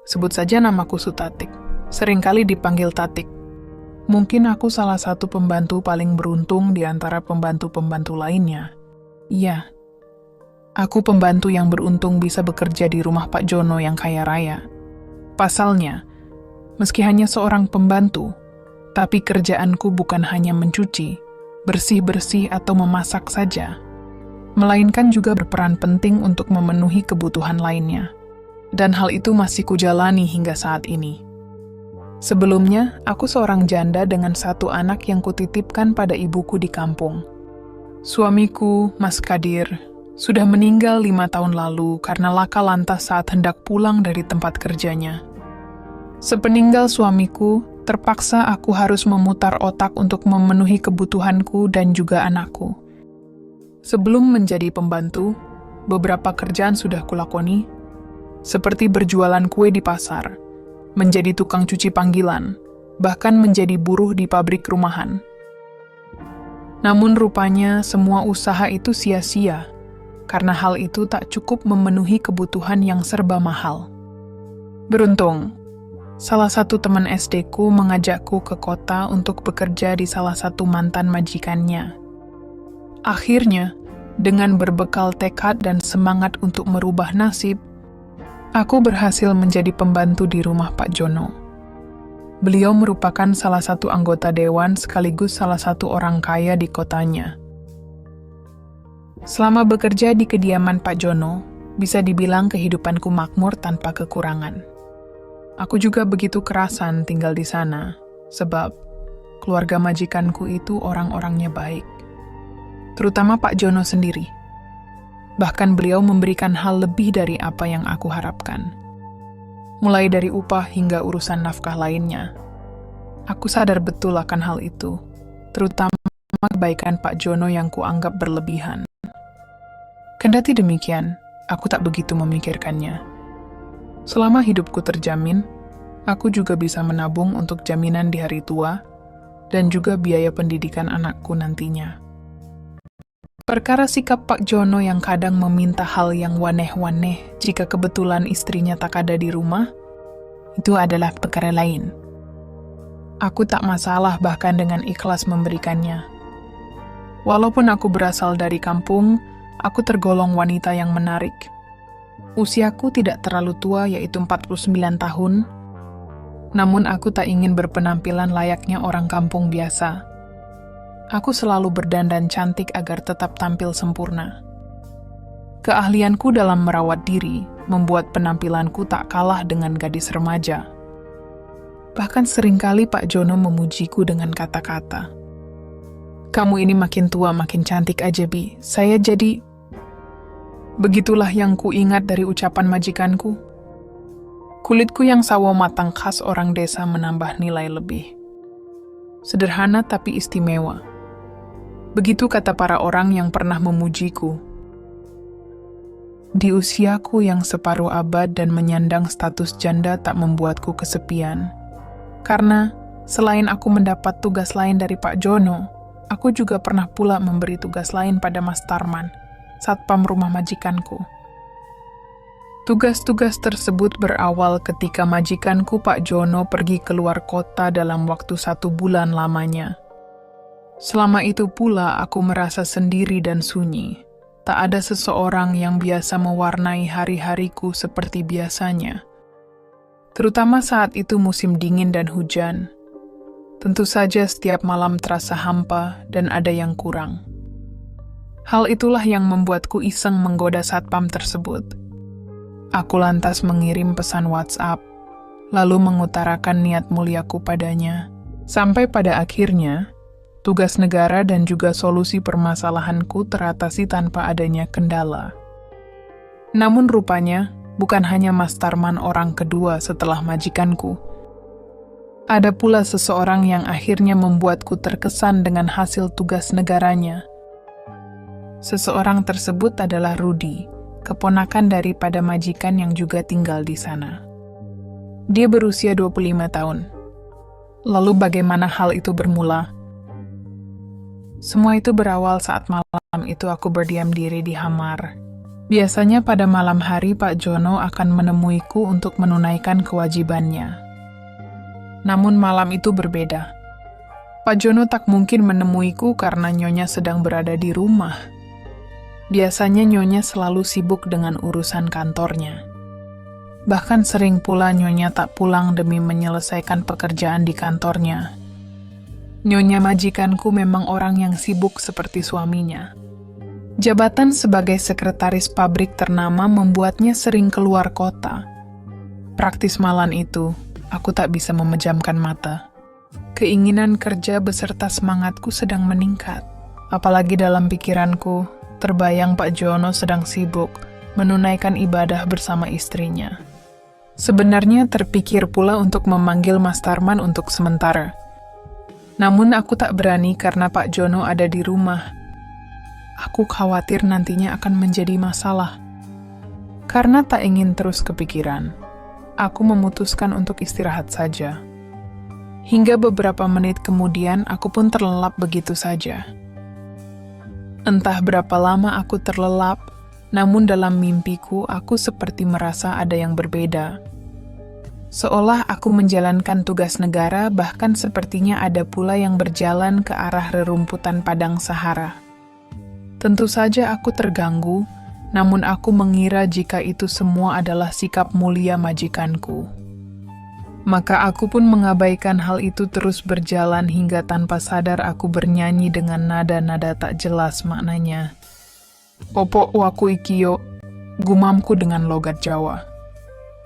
Sebut saja namaku Sutatik. Seringkali dipanggil Tatik. Mungkin aku salah satu pembantu paling beruntung di antara pembantu-pembantu lainnya. Iya, aku pembantu yang beruntung bisa bekerja di rumah Pak Jono yang kaya raya. Pasalnya, meski hanya seorang pembantu, tapi kerjaanku bukan hanya mencuci, bersih-bersih atau memasak saja, melainkan juga berperan penting untuk memenuhi kebutuhan lainnya. Dan hal itu masih kujalani hingga saat ini. Sebelumnya, aku seorang janda dengan satu anak yang kutitipkan pada ibuku di kampung. Suamiku, Mas Kadir, sudah meninggal 5 tahun lalu karena laka lantas saat hendak pulang dari tempat kerjanya. Sepeninggal suamiku, terpaksa aku harus memutar otak untuk memenuhi kebutuhanku dan juga anakku. Sebelum menjadi pembantu, beberapa kerjaan sudah kulakoni, seperti berjualan kue di pasar, menjadi tukang cuci panggilan, bahkan menjadi buruh di pabrik rumahan. Namun rupanya semua usaha itu sia-sia, karena hal itu tak cukup memenuhi kebutuhan yang serba mahal. Beruntung, salah satu teman SD-ku mengajakku ke kota untuk bekerja di salah satu mantan majikannya. Akhirnya, dengan berbekal tekad dan semangat untuk merubah nasib, aku berhasil menjadi pembantu di rumah Pak Jono. Beliau merupakan salah satu anggota dewan sekaligus salah satu orang kaya di kotanya. Selama bekerja di kediaman Pak Jono, bisa dibilang kehidupanku makmur tanpa kekurangan. Aku juga begitu kerasan tinggal di sana, sebab keluarga majikanku itu orang-orangnya baik. Terutama Pak Jono sendiri. Bahkan beliau memberikan hal lebih dari apa yang aku harapkan. Mulai dari upah hingga urusan nafkah lainnya. Aku sadar betul akan hal itu, terutama kebaikan Pak Jono yang kuanggap berlebihan. Kendati demikian, aku tak begitu memikirkannya. Selama hidupku terjamin, aku juga bisa menabung untuk jaminan di hari tua, dan juga biaya pendidikan anakku nantinya. Perkara sikap Pak Jono yang kadang meminta hal yang waneh-waneh jika kebetulan istrinya tak ada di rumah, itu adalah perkara lain. Aku tak masalah bahkan dengan ikhlas memberikannya. Walaupun aku berasal dari kampung, aku tergolong wanita yang menarik. Usiaku tidak terlalu tua, yaitu 49 tahun, namun aku tak ingin berpenampilan layaknya orang kampung biasa. Aku selalu berdandan cantik agar tetap tampil sempurna. Keahlianku dalam merawat diri membuat penampilanku tak kalah dengan gadis remaja. Bahkan seringkali Pak Jono memujiku dengan kata-kata, "Kamu ini makin tua makin cantik aja, Bi. Saya jadi..." Begitulah yang kuingat dari ucapan majikanku. Kulitku yang sawo matang khas orang desa menambah nilai lebih. Sederhana tapi istimewa. Begitu kata para orang yang pernah memujiku. Di usiaku yang separuh abad dan menyandang status janda tak membuatku kesepian. Karena selain aku mendapat tugas lain dari Pak Jono, aku juga pernah pula memberi tugas lain pada Mas Tarman, satpam rumah majikanku. Tugas-tugas tersebut berawal ketika majikanku Pak Jono pergi keluar kota dalam waktu 1 bulan lamanya. Selama itu pula aku merasa sendiri dan sunyi. Tak ada seseorang yang biasa mewarnai hari-hariku seperti biasanya. Terutama saat itu musim dingin dan hujan. Tentu saja setiap malam terasa hampa dan ada yang kurang. Hal itulah yang membuatku iseng menggoda satpam tersebut. Aku lantas mengirim pesan WhatsApp, lalu mengutarakan niat muliaku padanya. Sampai pada akhirnya, tugas negara dan juga solusi permasalahanku teratasi tanpa adanya kendala. Namun rupanya, bukan hanya Mas Tarman orang kedua setelah majikanku. Ada pula seseorang yang akhirnya membuatku terkesan dengan hasil tugas negaranya. Seseorang tersebut adalah Rudi, keponakan daripada majikan yang juga tinggal di sana. Dia berusia 25 tahun. Lalu bagaimana hal itu bermula? Semua itu berawal saat malam itu aku berdiam diri di kamar, Biasanya pada malam hari Pak Jono akan menemuiku untuk menunaikan kewajibannya. Namun malam itu berbeda. Pak Jono tak mungkin menemuiku karena Nyonya sedang berada di rumah. Biasanya Nyonya selalu sibuk dengan urusan kantornya. Bahkan sering pula Nyonya tak pulang demi menyelesaikan pekerjaan di kantornya. Nyonya majikanku memang orang yang sibuk seperti suaminya. Jabatan sebagai sekretaris pabrik ternama membuatnya sering keluar kota. Praktis malam itu, aku tak bisa memejamkan mata. Keinginan kerja beserta semangatku sedang meningkat. Apalagi dalam pikiranku, terbayang Pak Jono sedang sibuk menunaikan ibadah bersama istrinya. Sebenarnya terpikir pula untuk memanggil Mas Tarman untuk sementara. Namun aku tak berani karena Pak Jono ada di rumah. Aku khawatir nantinya akan menjadi masalah. Karena tak ingin terus kepikiran, aku memutuskan untuk istirahat saja. Hingga beberapa menit kemudian, aku pun terlelap begitu saja. Entah berapa lama aku terlelap, namun dalam mimpiku aku seperti merasa ada yang berbeda. Seolah aku menjalankan tugas negara, bahkan sepertinya ada pula yang berjalan ke arah rerumputan padang Sahara. Tentu saja aku terganggu, namun aku mengira jika itu semua adalah sikap mulia majikanku. Maka aku pun mengabaikan hal itu terus berjalan hingga tanpa sadar aku bernyanyi dengan nada-nada tak jelas maknanya. Opo waku ikiyo, gumamku dengan logat Jawa.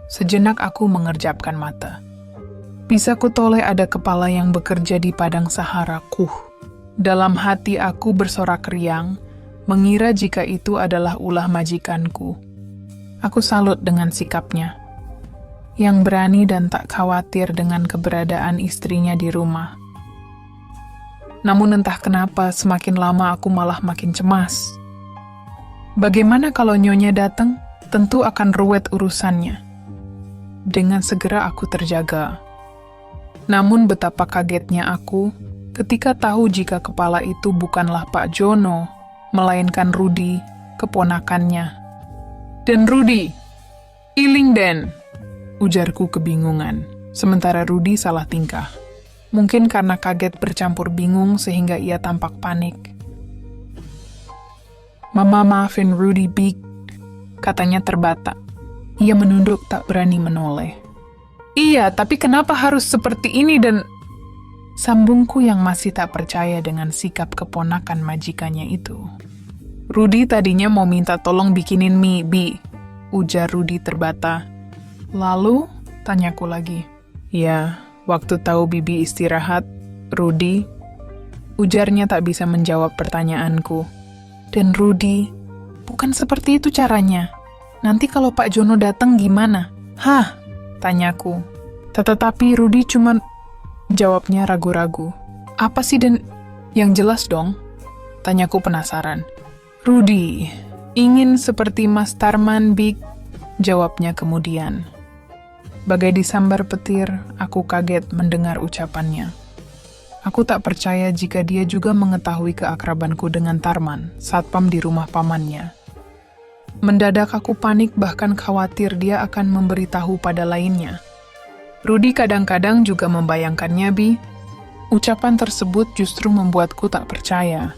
Sejenak aku mengerjapkan mata. Bisa kutoleh ada kepala yang bekerja di padang Sahara. Dalam hati aku bersorak riang, mengira jika itu adalah ulah majikanku. Aku salut dengan sikapnya, yang berani dan tak khawatir dengan keberadaan istrinya di rumah. Namun entah kenapa semakin lama aku malah makin cemas. Bagaimana kalau Nyonya datang? Tentu akan ruwet urusannya. Dengan segera aku terjaga. Namun betapa kagetnya aku ketika tahu jika kepala itu bukanlah Pak Jono, melainkan Rudi, keponakannya. Dan Rudi, iling den, ujarku kebingungan, sementara Rudi salah tingkah. Mungkin karena kaget bercampur bingung sehingga ia tampak panik. Mama maafin Rudi Big, katanya terbata. Ia menunduk tak berani menoleh. Iya, tapi kenapa harus seperti ini dan... Sambungku yang masih tak percaya dengan sikap keponakan majikannya itu. Rudi tadinya mau minta tolong bikinin mie, Bi, ujar Rudi terbata. Lalu, tanyaku lagi. Ya, waktu tahu Bibi istirahat, Rudi, ujarnya tak bisa menjawab pertanyaanku. Dan Rudi, bukan seperti itu caranya. Nanti kalau Pak Jono datang gimana? Hah, tanyaku. Tetapi Rudi cuma... Jawabnya ragu-ragu. Apa sih dan... Yang jelas dong, tanyaku penasaran. Rudi, ingin seperti Mas Tarman Big, jawabnya kemudian. Bagai disambar petir, aku kaget mendengar ucapannya. Aku tak percaya jika dia juga mengetahui keakrabanku dengan Tarman, satpam di rumah pamannya. Mendadak aku panik bahkan khawatir dia akan memberitahu pada lainnya. Rudi kadang-kadang juga membayangkannya, Bi. Ucapan tersebut justru membuatku tak percaya.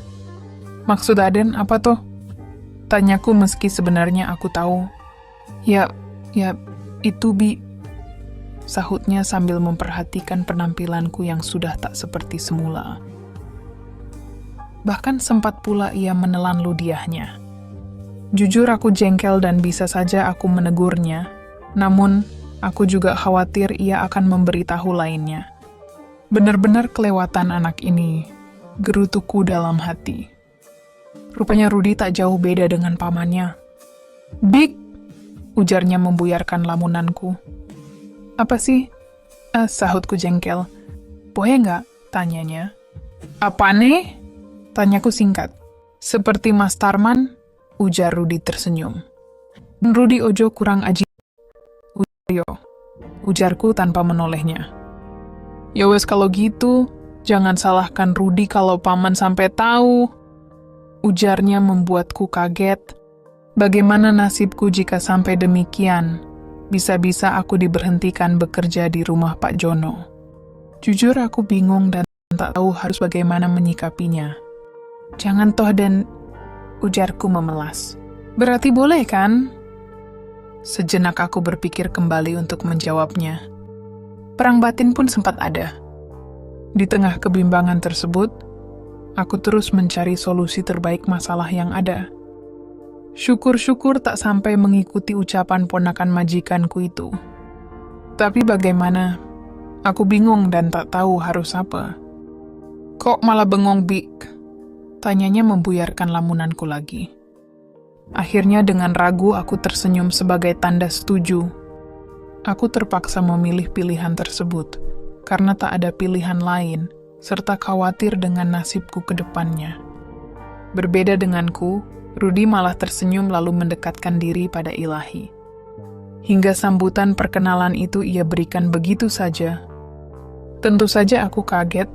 Maksud Aden apa toh? Tanyaku meski sebenarnya aku tahu. Ya, itu Bi. Sahutnya sambil memperhatikan penampilanku yang sudah tak seperti semula. Bahkan sempat pula ia menelan ludiahnya. Jujur aku jengkel dan bisa saja aku menegurnya. Namun, aku juga khawatir ia akan memberitahu lainnya. Benar-benar kelewatan anak ini, gerutuku dalam hati. Rupanya Rudi tak jauh beda dengan pamannya. Big, ujarnya membuyarkan lamunanku. Apa sih? Sahutku jengkel. Boleh nggak? Tanyanya. Apa nih? Tanyaku singkat. Seperti Mas Tarman, ujar Rudi tersenyum. Rudi ojo kurang aji. Ujarku tanpa menolehnya. Ya wes kalau gitu, jangan salahkan Rudi kalau paman sampai tahu. Ujarnya membuatku kaget. Bagaimana nasibku jika sampai demikian? Bisa-bisa aku diberhentikan bekerja di rumah Pak Jono. Jujur aku bingung dan tak tahu harus bagaimana menyikapinya. Jangan toh dan ujarku memelas. Berarti boleh kan? Sejenak aku berpikir kembali untuk menjawabnya. Perang batin pun sempat ada. Di tengah kebimbangan tersebut, aku terus mencari solusi terbaik masalah yang ada. Syukur-syukur tak sampai mengikuti ucapan ponakan majikanku itu. Tapi bagaimana? Aku bingung dan tak tahu harus apa. Kok malah bengong, Bik? Tanyanya membuyarkan lamunanku lagi. Akhirnya dengan ragu aku tersenyum sebagai tanda setuju. Aku terpaksa memilih pilihan tersebut, karena tak ada pilihan lain, serta khawatir dengan nasibku ke depannya. Berbeda denganku, Rudi malah tersenyum lalu mendekatkan diri pada Ilahi. Hingga sambutan perkenalan itu ia berikan begitu saja. Tentu saja aku kaget,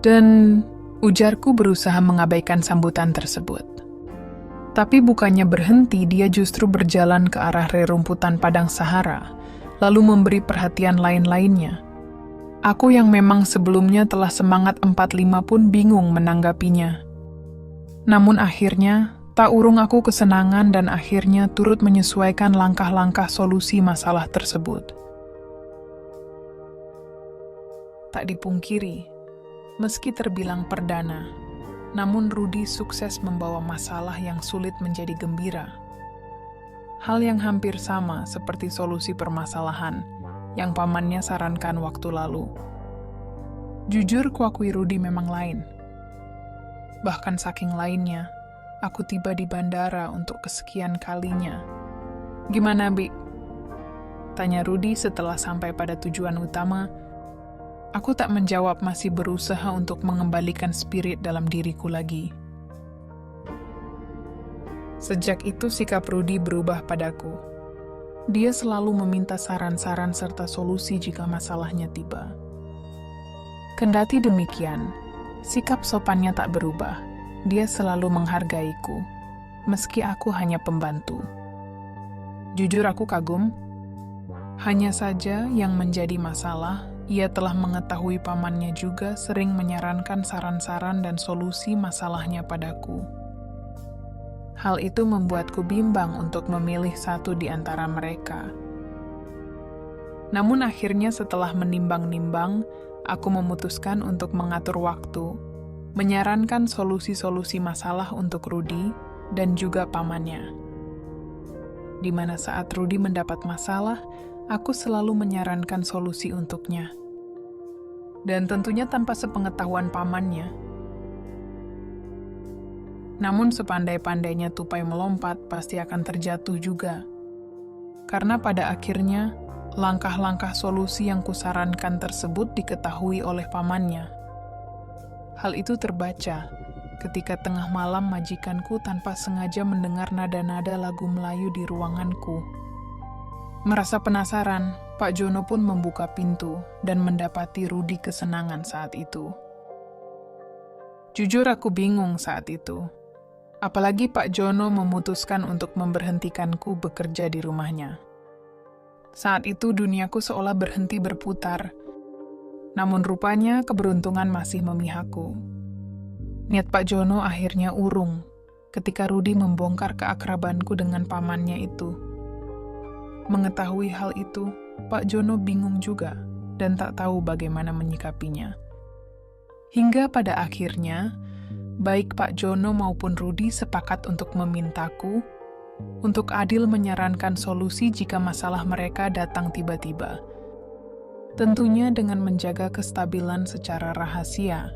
dan ujarku berusaha mengabaikan sambutan tersebut. Tapi bukannya berhenti, dia justru berjalan ke arah rerumputan padang Sahara, lalu memberi perhatian lain-lainnya. Aku yang memang sebelumnya telah semangat 45 pun bingung menanggapinya. Namun akhirnya, tak urung aku kesenangan dan akhirnya turut menyesuaikan langkah-langkah solusi masalah tersebut. Tak dipungkiri, meski terbilang perdana, namun Rudi sukses membawa masalah yang sulit menjadi gembira. Hal yang hampir sama seperti solusi permasalahan yang pamannya sarankan waktu lalu. Jujur kuakui Rudi memang lain. Bahkan saking lainnya, aku tiba di bandara untuk kesekian kalinya. Gimana, Bi? Tanya Rudi setelah sampai pada tujuan utama. Aku tak menjawab, masih berusaha untuk mengembalikan spirit dalam diriku lagi. Sejak itu sikap Rudi berubah padaku. Dia selalu meminta saran-saran serta solusi jika masalahnya tiba. Kendati demikian, sikap sopannya tak berubah. Dia selalu menghargaiku, meski aku hanya pembantu. Jujur aku kagum. Hanya saja yang menjadi masalah, ia telah mengetahui pamannya juga sering menyarankan saran-saran dan solusi masalahnya padaku. Hal itu membuatku bimbang untuk memilih satu di antara mereka. Namun akhirnya setelah menimbang-nimbang, aku memutuskan untuk mengatur waktu, menyarankan solusi-solusi masalah untuk Rudi dan juga pamannya. Di mana saat Rudi mendapat masalah, aku selalu menyarankan solusi untuknya. Dan tentunya tanpa sepengetahuan pamannya. Namun sepandai-pandainya tupai melompat, pasti akan terjatuh juga. Karena pada akhirnya, langkah-langkah solusi yang kusarankan tersebut diketahui oleh pamannya. Hal itu terbaca ketika tengah malam majikanku tanpa sengaja mendengar nada-nada lagu Melayu di ruanganku. Merasa penasaran, Pak Jono pun membuka pintu dan mendapati Rudi kesenangan saat itu. Jujur aku bingung saat itu. Apalagi Pak Jono memutuskan untuk memberhentikanku bekerja di rumahnya. Saat itu duniaku seolah berhenti berputar. Namun rupanya keberuntungan masih memihakku. Niat Pak Jono akhirnya urung ketika Rudi membongkar keakrabanku dengan pamannya itu. Mengetahui hal itu, Pak Jono bingung juga dan tak tahu bagaimana menyikapinya. Hingga pada akhirnya, baik Pak Jono maupun Rudi sepakat untuk memintaku untuk adil menyarankan solusi jika masalah mereka datang tiba-tiba. Tentunya dengan menjaga kestabilan secara rahasia